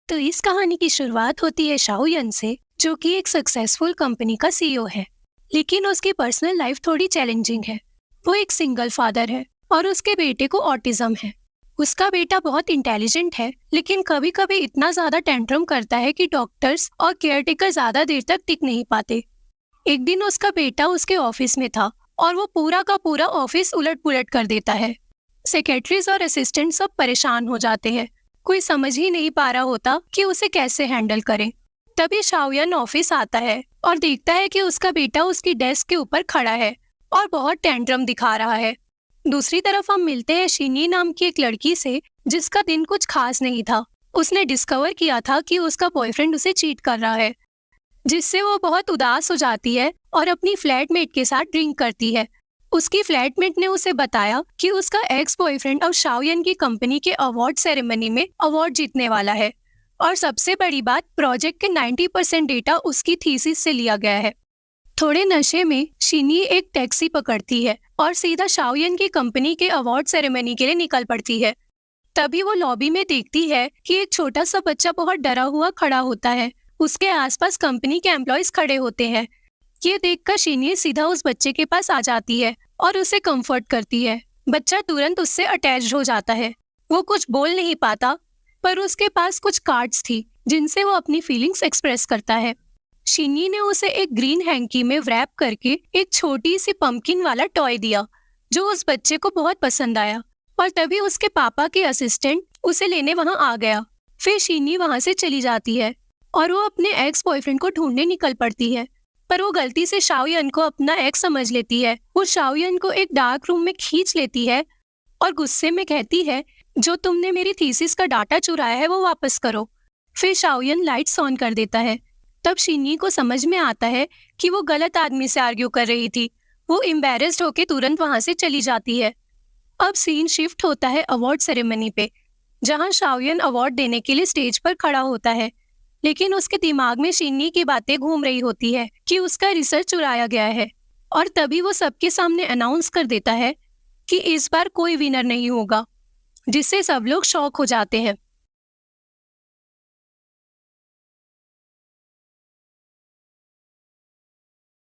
तो इस कहानी की शुरुआत होती है शाओयन से, जो कि एक सक्सेसफुल कंपनी का सीईओ है। लेकिन उसकी पर्सनल लाइफ थोड़ी चैलेंजिंग है। वो एक सिंगल फादर है और उसके बेटे को ऑटिज्म है। उसका बेटा बहुत इंटेलिजेंट है, लेकिन कभी कभी इतना ज्यादा टेंट्रम करता है कि डॉक्टर्स और केयरटेकर ज्यादा देर तक टिक नहीं पाते। एक दिन उसका बेटा उसके ऑफिस में था और वो पूरा का पूरा ऑफिस उलट पुलट कर देता है। सेक्रेटरीज और असिस्टेंट सब परेशान हो जाते हैं। कोई समझ ही नहीं पा रहा होता कि उसे कैसे हैंडल करें। तभी शाओयन ऑफिस आता है और देखता है कि उसका बेटा उसकी डेस्क के ऊपर खड़ा है और बहुत टेंट्रम दिखा रहा है। दूसरी तरफ हम मिलते हैं शिनी नाम की एक लड़की से, जिसका दिन कुछ खास नहीं था। उसने डिस्कवर किया था कि उसका बॉयफ्रेंड उसे चीट कर रहा है, जिससे वो बहुत उदास हो जाती है और अपनी फ्लैटमेट के साथ ड्रिंक करती है। उसकी फ्लैटमेट ने उसे बताया कि उसका एक्स बॉयफ्रेंड अब शाओयन की कंपनी के अवार्ड सेरेमनी में अवार्ड जीतने वाला है, और सबसे बड़ी बात, प्रोजेक्ट के 90% डेटा उसकी थीसिस से लिया गया है। थोड़े नशे में शिनी एक टैक्सी पकड़ती है और सीधा शाओयन की कंपनी के अवार्ड सेरेमनी के लिए निकल पड़ती है। तभी वो लॉबी में देखती है कि एक छोटा सा बच्चा बहुत डरा हुआ खड़ा होता है। उसके आसपास कंपनी के एम्प्लॉयज खड़े होते हैं। ये देखकर शिनी सीधा उस बच्चे के पास आ जाती है और उसे कंफर्ट करती है। बच्चा तुरंत उससे अटैच्ड हो जाता है। वो कुछ बोल नहीं पाता, पर उसके पास कुछ कार्ड्स थी जिनसे वो अपनी फीलिंग्स एक्सप्रेस करता है। शिनी ने उसे एक ग्रीन हैंकी में रैप करके एक छोटी सी पंपकिन वाला टॉय दिया, जो उस बच्चे को बहुत पसंद आया। और तभी उसके पापा के असिस्टेंट उसे लेने वहां आ गया। फिर शिनी वहां से चली जाती है और वो अपने एक्स बॉयफ्रेंड को ढूंढने निकल पड़ती है, पर वो गलती से शाओयन को अपना एक्स समझ लेती है। वो शाओयन को एक डार्क रूम में खींच लेती है और गुस्से में कहती है, जो तुमने मेरी थीसिस का डाटा चुराया है वो वापस करो। फिर शाओयन लाइट्स ऑन कर देता है। तब शिनी को समझ में आता है कि वो गलत आदमी से आर्ग्यू कर रही थी। वो एम्बैरेस्ड होकर तुरंत वहां से चली जाती है। अब सीन शिफ्ट होता है अवार्ड सेरेमनी पे, जहां शाओयन अवार्ड देने के लिए स्टेज पर खड़ा होता है। लेकिन उसके दिमाग में शिनी की बातें घूम रही होती है कि उसका रिसर्च चुराया गया है। और तभी वो सबके सामने अनाउंस कर देता है कि इस बार कोई विनर नहीं होगा, जिससे सब लोग शॉक हो जाते हैं।